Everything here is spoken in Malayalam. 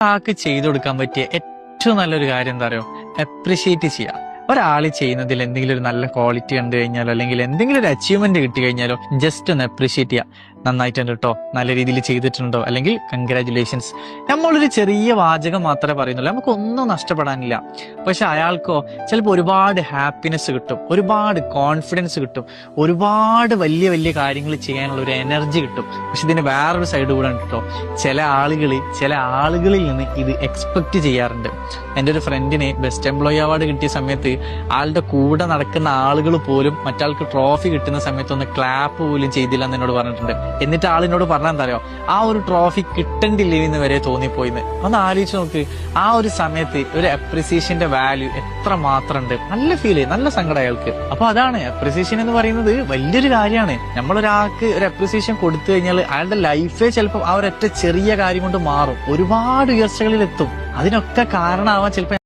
ആൾക്ക് ചെയ്തു കൊടുക്കാൻ പറ്റിയ ഏറ്റവും നല്ലൊരു കാര്യം എന്താ അറിയോ? അപ്രിഷിയേറ്റ് ചെയ്യുക. ഒരാൾ ചെയ്യുന്നതിൽ എന്തെങ്കിലും ഒരു നല്ല ക്വാളിറ്റി കണ്ടു കഴിഞ്ഞാലോ അല്ലെങ്കിൽ എന്തെങ്കിലും ഒരു അച്ചീവ്മെന്റ് കിട്ടി കഴിഞ്ഞാലോ ജസ്റ്റ് ഒന്ന് അപ്രിഷിയേറ്റ് ചെയ്യുക. നന്നായിട്ടുണ്ട് കേട്ടോ, നല്ല രീതിയിൽ ചെയ്തിട്ടുണ്ടോ, അല്ലെങ്കിൽ കൺഗ്രാറ്റുലേഷൻസ്. നമ്മളൊരു ചെറിയ വാചകം മാത്രമേ പറയുന്നുള്ളൂ, നമുക്കൊന്നും നഷ്ടപ്പെടാനില്ല. പക്ഷെ അയാൾക്കോ ചിലപ്പോൾ ഒരുപാട് ഹാപ്പിനെസ് കിട്ടും, ഒരുപാട് കോൺഫിഡൻസ് കിട്ടും, ഒരുപാട് വലിയ വലിയ കാര്യങ്ങൾ ചെയ്യാനുള്ള ഒരു എനർജി കിട്ടും. പക്ഷെ ഇതിന് വേറൊരു സൈഡ് കൂടെ ഉണ്ട് കേട്ടോ. ചില ആളുകളിൽ നിന്ന് ഇത് എക്സ്പെക്ട് ചെയ്യാറുണ്ട്. എൻ്റെ ഒരു ഫ്രണ്ടിന് ബെസ്റ്റ് എംപ്ലോയി അവാർഡ് കിട്ടിയ സമയത്ത് ആളുടെ കൂടെ നടക്കുന്ന ആളുകൾ പോലും മറ്റാൾക്ക് ട്രോഫി കിട്ടുന്ന സമയത്ത് ഒന്ന് ക്ലാപ്പ് പോലും ചെയ്തില്ല എന്ന് എന്നോട് പറഞ്ഞിട്ടുണ്ട്. എന്നിട്ട് ആളിനോട് പറഞ്ഞാൽ എന്താ അറിയോ, ആ ഒരു ട്രോഫി കിട്ടണ്ടില്ലെന്ന് വരെ തോന്നിപ്പോയിന്ന്. ഒന്ന് ആലോചിച്ച് നോക്ക്, ആ ഒരു സമയത്ത് ഒരു അപ്രിസിയേഷന്റെ വാല്യൂ എത്ര മാത്രം ഉണ്ട്. നല്ല ഫീൽ, നല്ല സങ്കടം അയാൾക്ക്. അപ്പൊ അതാണ് അപ്രിസിയേഷൻ എന്ന് പറയുന്നത് വലിയൊരു കാര്യമാണ്. നമ്മളൊരാൾക്ക് ഒരു അപ്രിസിയേഷൻ കൊടുത്തു കഴിഞ്ഞാൽ അയാളുടെ ലൈഫേ ചിലപ്പോൾ ആ ഒരൊറ്റ ചെറിയ കാര്യം കൊണ്ട് മാറും, ഒരുപാട് ഉയർച്ചകളിൽ എത്തും. അതിനൊക്കെ കാരണമാവാൻ ചിലപ്പോൾ